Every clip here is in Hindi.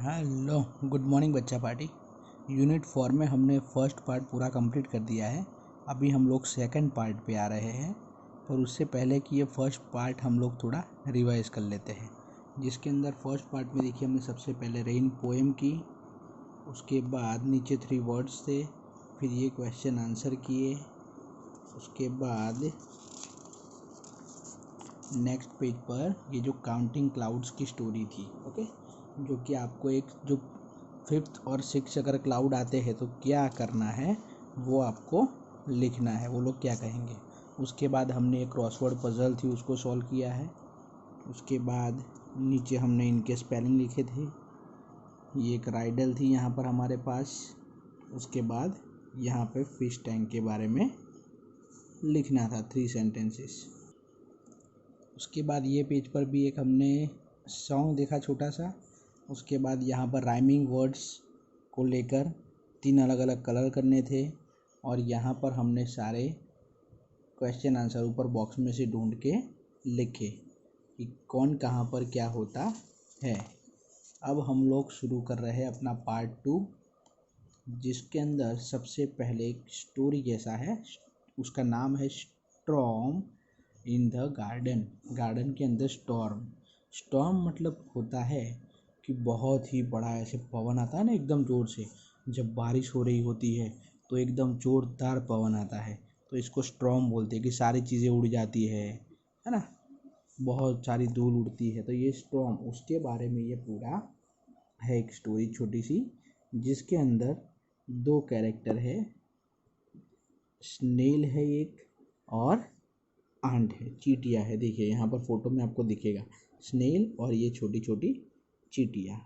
हेलो, गुड मॉर्निंग बच्चा पार्टी। यूनिट 4 में हमने फर्स्ट पार्ट पूरा कंप्लीट कर दिया है। अभी हम लोग सेकंड पार्ट पे आ रहे हैं, पर उससे पहले कि ये फर्स्ट पार्ट हम लोग थोड़ा रिवाइज कर लेते हैं। जिसके अंदर फर्स्ट पार्ट में देखिए हमने सबसे पहले रेन पोएम की, उसके बाद नीचे 3 वर्ड्स थे, फिर ये क्वेश्चन आंसर किए, उसके बाद नेक्स्ट पेज पर ये जो काउंटिंग क्लाउड्स की स्टोरी थी, ओके, जो कि आपको एक जो 5th और 6th अगर क्लाउड आते हैं तो क्या करना है वो आपको लिखना है, वो लोग क्या कहेंगे। उसके बाद हमने एक क्रॉसवर्ड पजल थी उसको सॉल्व किया है। उसके बाद नीचे हमने इनके स्पेलिंग लिखे थे। ये एक राइडल थी यहाँ पर हमारे पास। उसके बाद यहाँ पे फिश टैंक के बारे में लिखना था 3 सेंटेंसेस। उसके बाद ये पेज पर भी एक हमने सॉन्ग देखा छोटा सा। उसके बाद यहाँ पर राइमिंग वर्ड्स को लेकर 3 अलग अलग कलर करने थे, और यहाँ पर हमने सारे क्वेश्चन आंसर ऊपर बॉक्स में से ढूंढ के लिखे कि कौन कहाँ पर क्या होता है। अब हम लोग शुरू कर रहे हैं अपना पार्ट 2, जिसके अंदर सबसे पहले एक स्टोरी जैसा है। उसका नाम है storm in the garden. Garden के अंदर स्टॉर्म। स्टॉर्म मतलब होता है कि बहुत ही बड़ा ऐसे पवन आता है ना एकदम ज़ोर से। जब बारिश हो रही होती है तो एकदम ज़ोरदार पवन आता है, तो इसको स्टॉर्म बोलते हैं कि सारी चीज़ें उड़ जाती है ना, बहुत सारी धूल उड़ती है, तो ये स्टॉर्म, उसके बारे में ये पूरा है एक स्टोरी छोटी सी, जिसके अंदर 2 कैरेक्टर है। स्नेल है एक, और आंट है, चींटियाँ है। देखिए यहाँ पर फोटो में आपको दिखेगा स्नेल और ये छोटी छोटी चींटियाँ।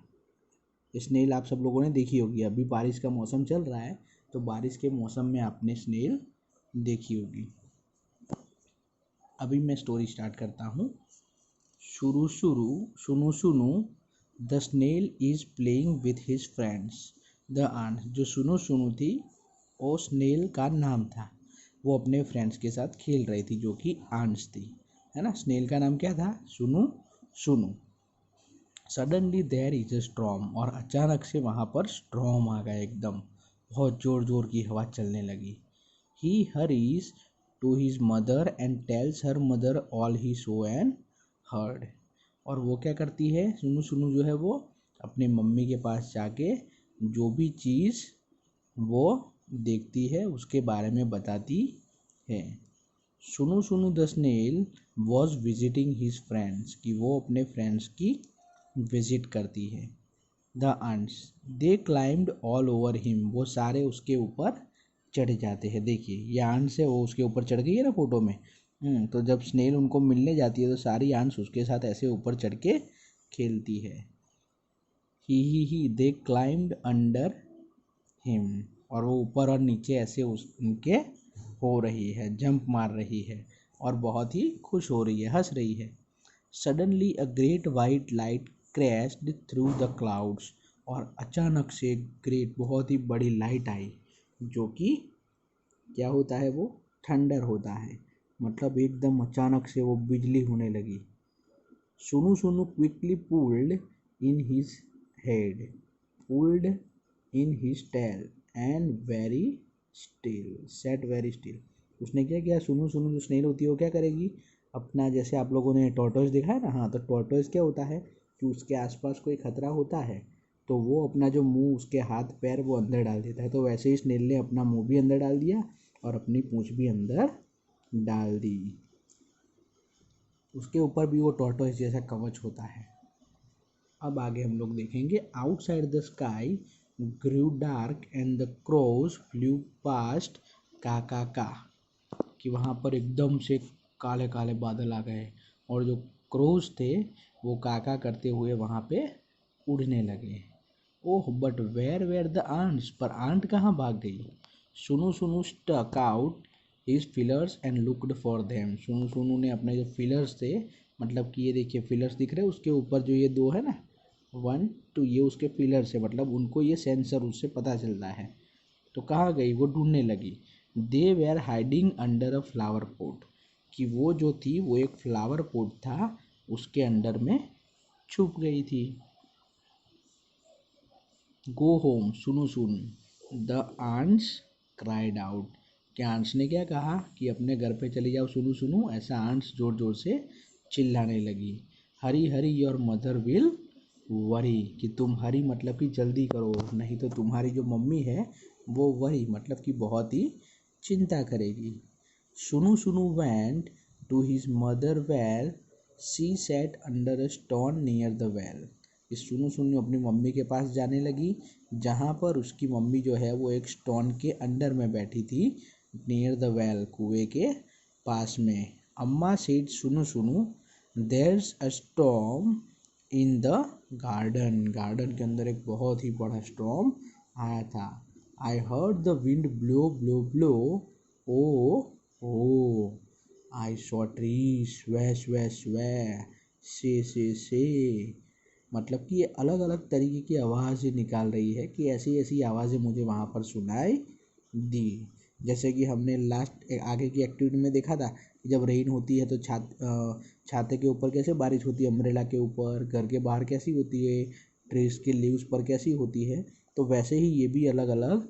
स्नेल आप सब लोगों ने देखी होगी। अभी बारिश का मौसम चल रहा है तो बारिश के मौसम में आपने स्नेल देखी होगी। अभी मैं स्टोरी स्टार्ट करता हूँ। शुरू शुरू Sunu Sunu the snail is playing with his friends the ant. जो सुनु सुनु थी वो स्नेल का नाम था। वो अपने फ्रेंड्स के साथ खेल रही थी जो कि आंट्स थी, है ना। स्नेल का नाम क्या था? Sunu Sunu. Suddenly there is a storm. और अचानक से वहाँ पर स्टॉर्म आ गया एकदम, बहुत ज़ोर ज़ोर की हवा चलने लगी। He hurries to his mother and tells her mother all he saw and heard. और वो क्या करती है, सुनु सुनु जो है वो अपनी मम्मी के पास जाके जो भी चीज़ वो देखती है उसके बारे में बताती है। Sunu Sunu the snail was visiting his friends, कि वो अपने फ्रेंड्स की विजिट करती है। The ants they climbed all over him. वो सारे उसके ऊपर चढ़ जाते हैं। देखिए ये आंट्स है, वो उसके ऊपर चढ़ गई है ना फोटो में। तो जब स्नेल उनको मिलने जाती है तो सारी आंट्स उसके साथ ऐसे ऊपर चढ़ के खेलती है। ही दे क्लाइम्ड अंडर हिम। और वो ऊपर और नीचे ऐसे उनके हो रही है, जंप मार रही है और बहुत ही खुश हो रही है, हंस रही है। Suddenly a great white light crashed through the clouds. और अचानक से ग्रेट, बहुत ही बड़ी लाइट आई, जो कि क्या होता है, वो थंडर होता है, मतलब एकदम अचानक से वो बिजली होने लगी। Sunu Sunu quickly pulled in his head, pulled in his tail and very still, sat very still. उसने क्या किया, सुनु सुनु जो स्नेल होती है वो क्या करेगी, अपना, जैसे आप लोगों ने टॉर्टोइस देखा है ना, हाँ, तो टॉर्टोइस क्या होता है कि उसके आसपास कोई खतरा होता है तो वो अपना जो मुंह, उसके हाथ पैर वो अंदर डाल देता है। तो वैसे ही स्नेल ने अपना मुंह भी अंदर डाल दिया और अपनी पूंछ भी अंदर डाल दी। उसके ऊपर भी वो टॉर्टोइस जैसा कवच होता है। अब आगे हम लोग देखेंगे। Outside the sky grew dark and the crows flew past का, कि वहाँ पर एकदम से काले काले बादल आ गए और जो क्रोज थे वो काका करते हुए वहाँ पे उड़ने लगे। Oh but where the ants. पर आंट कहाँ भाग गई। Sunu Sunu stuck out his feelers and looked for them. Sunu Sunu ने अपने जो फिलर्स थे, मतलब कि ये देखिए फिलर्स दिख रहे हैं उसके ऊपर जो ये 2 है ना, 1 2, ये उसके फिलर्स है, मतलब उनको ये सेंसर उससे पता चलता है। तो कहाँ गई, वो ढूंढने लगी। They were hiding under a flower pot, कि वो जो थी वो एक फ्लावर पॉट था उसके अंडर में छुप गई थी। गो home Sunu Sunu. The ants cried out. क्या आंट्स ने क्या कहा कि अपने घर पे चली जाओ सुनु सुनु, ऐसा आंट्स जोर जोर से चिल्लाने लगी। Hari Hari your mother will worry, कि तुम हरी मतलब कि जल्दी करो, नहीं तो तुम्हारी जो मम्मी है वो वरी मतलब कि बहुत ही चिंता करेगी। Sunu Sunu went to his mother well, she sat under a stone near the well. इस सुनु सुनु अपनी मम्मी के पास जाने लगी, जहाँ पर उसकी मम्मी जो है वो एक स्टोन के अंडर में बैठी थी, नियर द वेल कुएं के पास में। अम्मा said Sunu Sunu there's a storm in the garden. Garden के अंदर एक बहुत ही बड़ा स्टॉर्म आया था। I heard the wind blow blow blow, oh oh I saw tree sway sway स्वे, से मतलब कि ये अलग अलग तरीके की आवाज़ें निकाल रही है कि ऐसी ऐसी आवाज़ें मुझे वहाँ पर सुनाई दी। जैसे कि हमने लास्ट आगे की एक्टिविटी में देखा था कि जब रेन होती है तो छाते के ऊपर कैसे बारिश होती है, अम्ब्रेला के ऊपर, घर के बाहर कैसी होती है, ट्रीज के लीव्स पर कैसी होती है, तो वैसे ही ये भी अलग अलग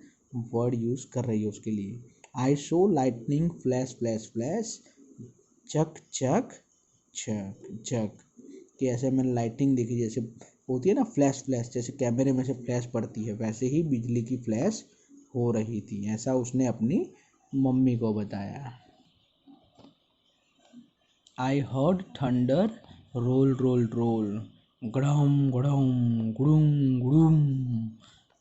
वर्ड यूज़ कर रही है उसके लिए। I saw lightning flash flash flash, चक चक चक चक, कि ऐसे मैंने लाइटिंग देखी, जैसे होती है ना फ्लैश फ्लैश, जैसे कैमरे में से फ्लैश पड़ती है वैसे ही बिजली की फ्लैश हो रही थी, ऐसा उसने अपनी मम्मी को बताया। I heard thunder roll roll roll, गड़म गड़म गुड़ुम गुड़ुम,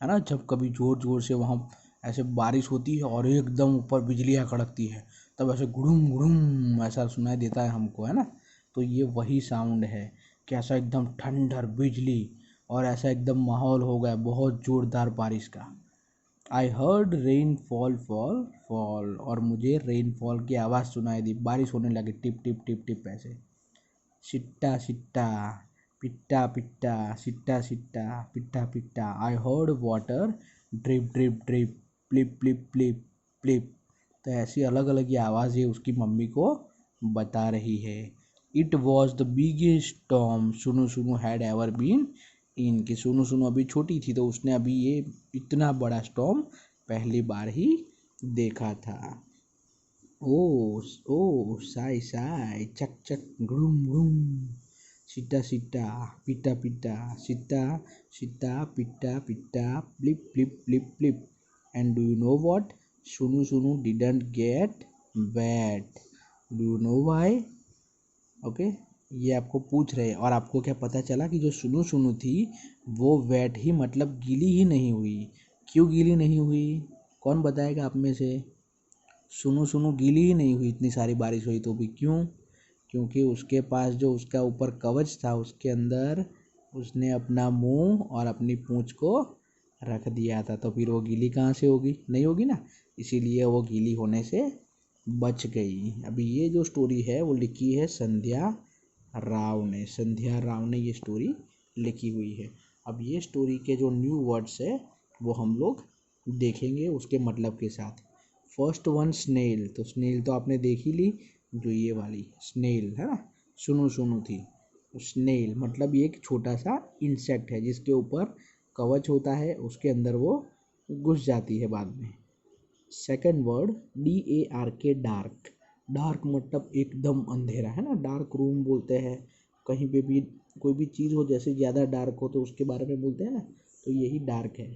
है ना, जब कभी जोर जोर से वहाँ ऐसे बारिश होती है और एकदम ऊपर बिजलियाँ कड़कती है, तब ऐसे गुड़ुम गुड़ुम ऐसा सुनाई देता है हमको, है ना। तो ये वही साउंड है कि ऐसा एकदम ठंडर बिजली और ऐसा एकदम माहौल हो गया बहुत ज़ोरदार बारिश का। I heard rain fall fall fall, और मुझे रेन फॉल की आवाज़ सुनाई दी, बारिश होने लगी टिप टिप टिप टिप ऐसे। सिट्टा सिट्टा पिट्टा पिट्टा, सिट्टा सिट्टा पिट्टा पिट्टा। I heard water drip drip drip, plip प्लिप प्लिप plip. तो ऐसी अलग अलग ये आवाज़ें उसकी मम्मी को बता रही है। It was the biggest storm सुनु सुनु हैड एवर बीन इन, कि सुनु सुनु अभी छोटी थी तो उसने अभी ये इतना बड़ा स्टॉर्म पहली बार ही देखा था। ओ ओ साई साई चक चक गुड़ुम गुड़ुम, सिट्टा सिट्टा पिट्टा पिट्टा, सिट्टा सिट्टा पिट्टा पिट्टा, प्लिप प्लिप प्लिप प्लिप। And do you know what, Sunu Sunu didn't get wet, do you know why. Okay, ये आपको पूछ रहे हैं और आपको क्या पता चला कि जो सुनु सुनु थी वो वेट ही मतलब गीली ही नहीं हुई। क्यों गीली नहीं हुई, कौन बताएगा आप में से। सुनु सुनु गीली ही नहीं हुई, इतनी सारी बारिश हुई तो भी, क्यों, क्योंकि उसके पास जो उसका ऊपर कवच था उसके अंदर उसने अपना मुंह और अपनी पूंछ को रख दिया था, तो फिर वो गीली कहाँ से होगी, नहीं होगी ना, इसीलिए वो गीली होने से बच गई। अभी ये जो स्टोरी है वो लिखी है संध्या राव ने, संध्या राव ने ये स्टोरी लिखी हुई है। अब ये स्टोरी के जो न्यू वर्ड्स है वो हम लोग देखेंगे उसके मतलब के साथ। फर्स्ट वन स्नेल, तो स्नेल तो आपने देख ही ली, जो ये वाली स्नेल है ना, सुनु सुनु थी। स्नेल मतलब ये एक छोटा सा इंसेक्ट है जिसके ऊपर कवच होता है, उसके अंदर वो घुस जाती है बाद में। Second word DARK, dark, dark मतलब एकदम अंधेरा, है ना, डार्क रूम बोलते हैं, कहीं पे भी कोई भी चीज़ हो जैसे ज़्यादा डार्क हो तो उसके बारे में बोलते हैं ना, तो यही डार्क है,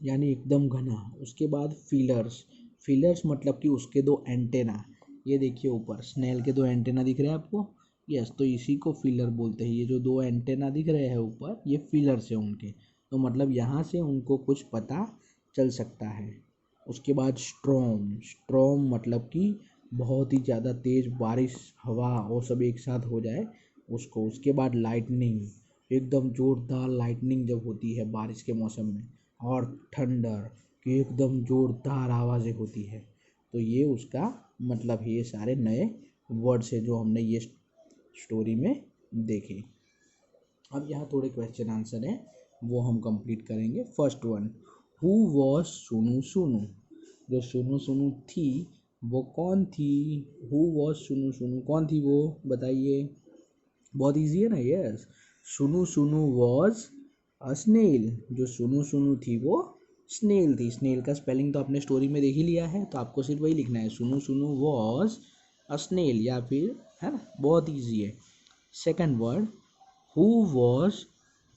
यानी एकदम घना। उसके बाद फीलर्स, फीलर्स मतलब कि उसके दो एंटेना, ये देखिए ऊपर स्नेल के दो एंटेना दिख रहे हैं आपको, यस, तो इसी को फीलर बोलते हैं। ये जो दो एंटेना दिख रहे हैं ऊपर ये फीलर्स हैं उनके, तो मतलब यहाँ से उनको कुछ पता चल सकता है। उसके बाद स्ट्रॉम, स्ट्रॉम मतलब कि बहुत ही ज़्यादा तेज़ बारिश हवा वो सब एक साथ हो जाए उसको। उसके बाद लाइटनिंग, एकदम ज़ोरदार लाइटनिंग जब होती है बारिश के मौसम में, और थंडर की एकदम ज़ोरदार आवाज़ें होती है। तो ये उसका मतलब है, ये सारे नए वर्ड्स है जो हमने ये स्टोरी में देखे। अब यहाँ थोड़े क्वेश्चन आंसर हैं वो हम कंप्लीट करेंगे। फर्स्ट वन, हु वॉज सुनु सुनु, जो सुनु सुनु थी वो कौन थी, हु वॉज सुनु सुनु, कौन थी वो बताइए, बहुत इजी है ना, यस, सुनु सुनु वॉज अ स्नेल। जो सुनु सुनु थी वो स्नेल थी। स्नेल का स्पेलिंग तो आपने स्टोरी में देख ही लिया है, तो आपको सिर्फ वही लिखना है, सुनु सुनु वॉज अ स्नेल, या फिर, है ना, बहुत ईजी है। सेकंड वर्ड, हु वॉज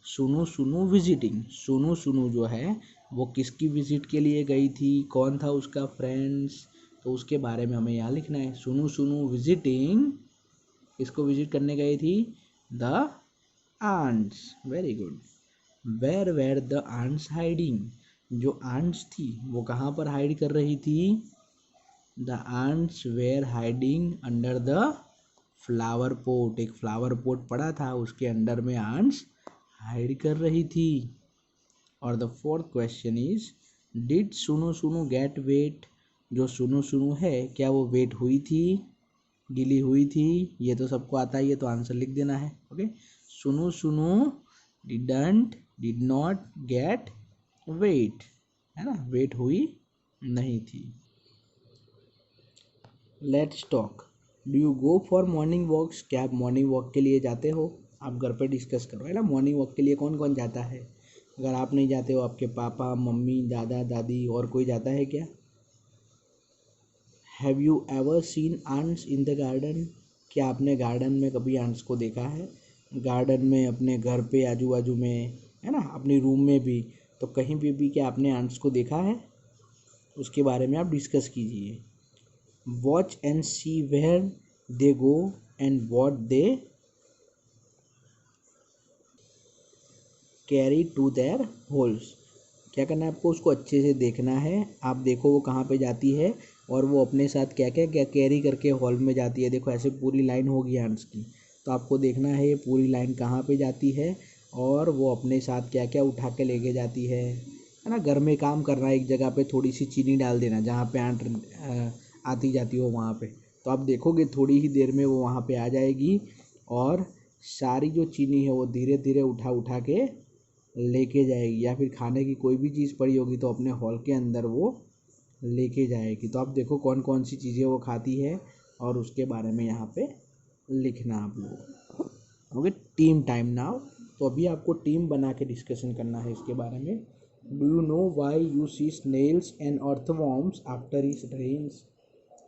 सुनु सुनु विजिटिंग। सुनु सुनु जो है वो किसकी विजिट के लिए गई थी, कौन था उसका फ्रेंड्स, तो उसके बारे में हमें यहाँ लिखना है। सुनु सुनु विजिटिंग, किसको विजिट करने गई थी, the ants. Very good. Where where the ants hiding. जो आंट्स थी वो कहाँ पर हाइड कर रही थी, the ants were hiding under the flower pot. एक फ्लावर पोट पड़ा था, उसके अंडर में आंट्स हाइड कर रही थी। और the fourth question is, did सुनु सुनु गेट वेट। जो सुनु सुनु है क्या वो वेट हुई थी, गीली हुई थी, ये तो सबको आता है, ये तो आंसर लिख देना है। ओके, सुनु सुनु डिड नॉट गेट वेट, है ना, वेट हुई नहीं थी। Let's talk, do you go for morning walks. क्या आप मॉर्निंग वॉक के लिए जाते हो, आप घर पे डिस्कस करो, है ना। मॉर्निंग वॉक के लिए कौन कौन जाता है, अगर आप नहीं जाते हो, आपके पापा मम्मी दादा दादी और कोई जाता है क्या। Have you ever seen ants in the garden. क्या आपने गार्डन में कभी आंट्स को देखा है, गार्डन में, अपने घर पे आजू बाजू में, है ना, अपने रूम में भी, तो कहीं पे भी क्या आपने आंट्स को देखा है, उसके बारे में आप डिस्कस कीजिए। Watch and see where they go and what they carry to their holes. क्या करना है आपको, उसको अच्छे से देखना है। आप देखो वो कहाँ पे जाती है और वो अपने साथ क्या क्या क्या कैरी करके हॉल में जाती है। देखो ऐसे पूरी लाइन होगी आंट्स की, तो आपको देखना है ये पूरी लाइन कहाँ पे जाती है और वो अपने साथ क्या क्या उठा के लेके जाती है ना। घर में काम करना है, एक जगह पे थोड़ी सी चीनी डाल देना जहाँ पे आंट आती जाती हो वहाँ पे, तो आप देखोगे थोड़ी ही देर में वो वहाँ पे आ जाएगी और सारी जो चीनी है वो धीरे धीरे उठा उठा के लेके जाएगी, या फिर खाने की कोई भी चीज़ पड़ी होगी तो अपने हॉल के अंदर वो लेके जाएगी। तो आप देखो कौन कौन सी चीज़ें वो खाती है और उसके बारे में यहाँ पे लिखना आप लोग। Okay, team time now. तो अभी आपको टीम बना के डिस्कशन करना है इसके बारे में। Do you know why you see snails and earthworms after it rains.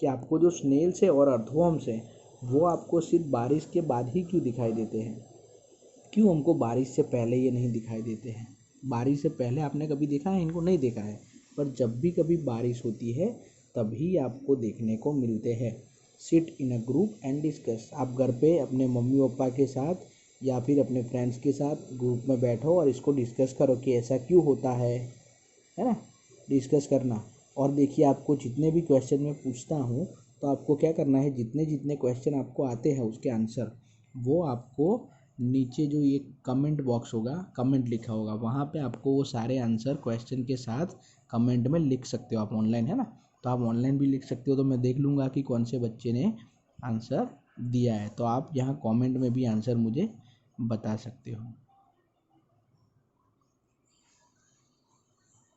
कि आपको जो स्नेल्स है और अर्थवॉर्म्स है वो आपको सिर्फ बारिश के बाद ही क्यों दिखाई देते हैं, क्यों हमको बारिश से पहले ये नहीं दिखाई देते हैं। बारिश से पहले आपने कभी देखा है, इनको नहीं देखा है, पर जब भी कभी बारिश होती है तभी आपको देखने को मिलते हैं। Sit in a group and discuss. आप घर पे अपने मम्मी पापा के साथ या फिर अपने फ्रेंड्स के साथ ग्रुप में बैठो और इसको डिस्कस करो कि ऐसा क्यों होता है ना, डिस्कस करना। और देखिए आपको जितने भी क्वेश्चन मैं पूछता हूँ तो आपको क्या करना है, जितने जितने क्वेश्चन आपको आते हैं उसके आंसर वो आपको नीचे जो ये कमेंट बॉक्स होगा, कमेंट लिखा होगा, वहाँ पे आपको वो सारे आंसर क्वेश्चन के साथ कमेंट में लिख सकते हो। आप ऑनलाइन, है ना, तो आप ऑनलाइन भी लिख सकते हो, तो मैं देख लूँगा कि कौन से बच्चे ने आंसर दिया है, तो आप यहाँ कमेंट में भी आंसर मुझे बता सकते हो।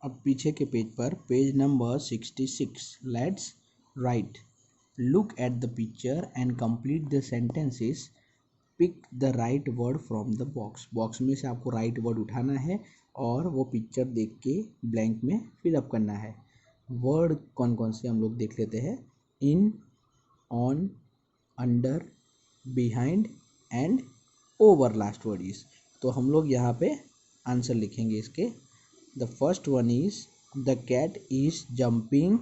अब पीछे के पेज पर, page number 66, let's write. Look at the picture and complete the sentences. Pick the right word from the box. Box में से आपको राइट वर्ड उठाना है और वो पिक्चर देख के ब्लैंक में फिलअप करना है। वर्ड कौन कौन से हम लोग देख लेते हैं। In, on, under, behind and over, last word is. तो हम लोग यहाँ पे आंसर लिखेंगे इसके। The first one is the cat is jumping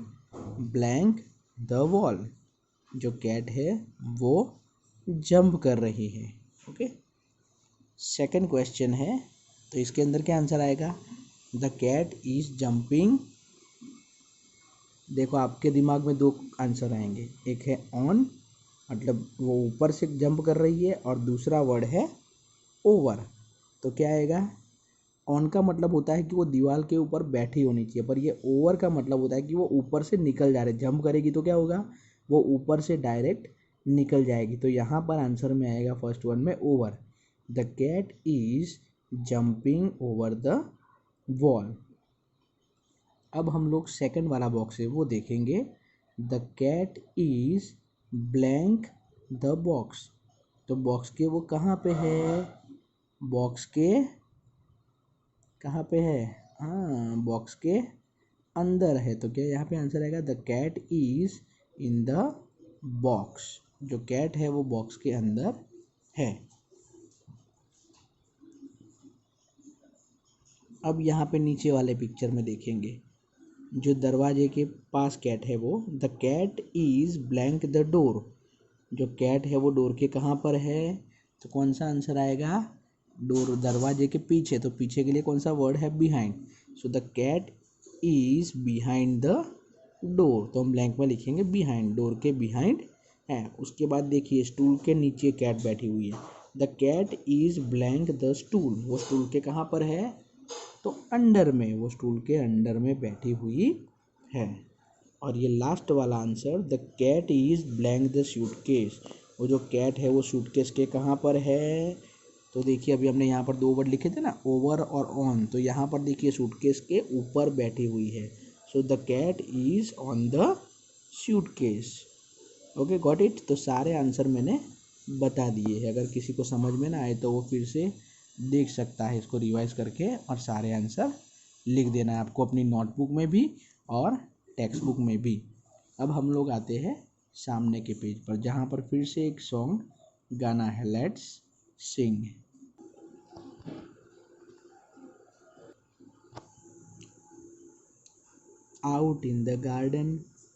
blank the wall. जो कैट है वो जंप कर रही है। ओके, सेकंड क्वेश्चन है, तो इसके अंदर क्या आंसर आएगा, द कैट इज जंपिंग। देखो आपके दिमाग में दो आंसर आएंगे, एक है ऑन, मतलब वो ऊपर से जंप कर रही है, और दूसरा वर्ड है ओवर। तो क्या आएगा, ऑन का मतलब होता है कि वो दीवार के ऊपर बैठी होनी चाहिए, पर ये ओवर का मतलब होता है कि वो ऊपर से निकल जा रहे। जंप करेगी तो क्या होगा, वो ऊपर से डायरेक्ट निकल जाएगी। तो यहाँ पर आंसर में आएगा फर्स्ट वन में over. The cat is jumping over the wall. अब हम लोग सेकंड वाला बॉक्स है वो देखेंगे। The cat is blank the box. तो बॉक्स के वो कहाँ पे है, बॉक्स के कहाँ पे है? हाँ, बॉक्स के अंदर है। तो क्या यहाँ पे आंसर आएगा? The cat is in the box. जो कैट है वो बॉक्स के अंदर है। अब यहाँ पे नीचे वाले पिक्चर में देखेंगे, जो दरवाजे के पास कैट है वो, the cat is blank the door. जो कैट है वो डोर के कहाँ पर है? तो कौन सा आंसर आएगा? डोर, दरवाजे के पीछे। तो पीछे के लिए कौन सा वर्ड है? Behind. So the cat is behind the door. तो हम ब्लैंक में लिखेंगे बिहाइंड, डोर के बिहाइंड है। उसके बाद देखिए, स्टूल के नीचे कैट बैठी हुई है। The cat is blank the stool. वो स्टूल के कहाँ पर है? तो अंडर में, वो स्टूल के अंडर में बैठी हुई है। और ये लास्ट वाला answer, the cat is blank the suitcase. वो जो कैट है वो सूटकेस के कहाँ पर है? तो देखिए, अभी हमने यहाँ पर दो वर्ड लिखे थे ना, ओवर और ऑन। तो यहाँ पर देखिए सूटकेस के ऊपर बैठी हुई है। So the cat is on the suitcase. Okay, got it. तो सारे आंसर मैंने बता दिए हैं। अगर किसी को समझ में ना आए तो वो फिर से देख सकता है इसको रिवाइज करके, और सारे आंसर लिख देना है आपको अपनी नोटबुक में भी और टेक्स्ट बुक में भी। अब हम लोग आते हैं सामने के पेज पर, जहाँ पर फिर से एक सॉन्ग गाना है, let's Singh. Out in the garden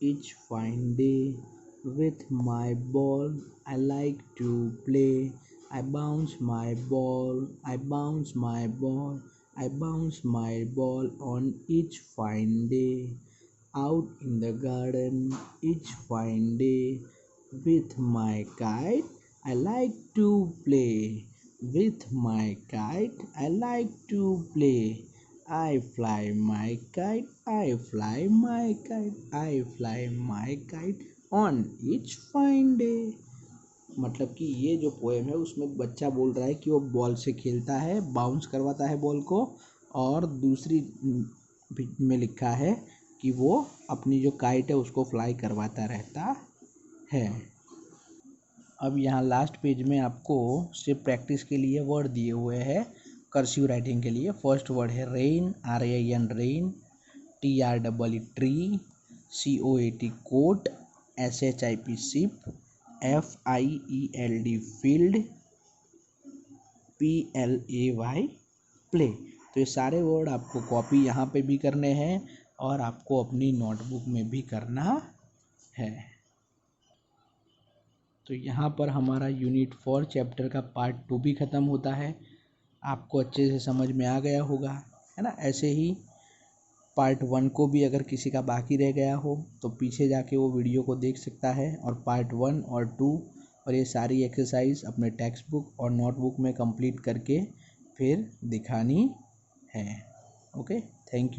each fine day, with my ball I like to play. I bounce my ball, I bounce my ball, I bounce my ball on each fine day. Out in the garden each fine day, with my kite I like to play. With my kite I like to play. I fly my kite, I fly my kite, I fly my kite on each fine day. मतलब कि ये जो पोएम है उसमें बच्चा बोल रहा है कि वो बॉल से खेलता है, बाउंस करवाता है बॉल को, और दूसरी में लिखा है कि वो अपनी जो काइट है उसको फ्लाई करवाता रहता है। अब यहाँ लास्ट पेज में आपको सिर्फ प्रैक्टिस के लिए वर्ड दिए हुए हैं कर्सिव राइटिंग के लिए। फर्स्ट वर्ड है rain, RAIN rain, TREE tree, COAT coat, SHIP ship, FIELD field, PLAY play. तो ये सारे वर्ड आपको कॉपी यहाँ पे भी करने हैं और आपको अपनी नोटबुक में भी करना है। तो यहाँ पर हमारा यूनिट 4 चैप्टर का पार्ट 2 भी ख़त्म होता है। आपको अच्छे से समझ में आ गया होगा, है ना। ऐसे ही पार्ट 1 को भी अगर किसी का बाकी रह गया हो तो पीछे जाके वो वीडियो को देख सकता है, और पार्ट 1 और 2 और ये सारी एक्सरसाइज अपने टेक्स्ट बुक और नोटबुक में कंप्लीट करके फिर दिखानी है। Okay, thank you.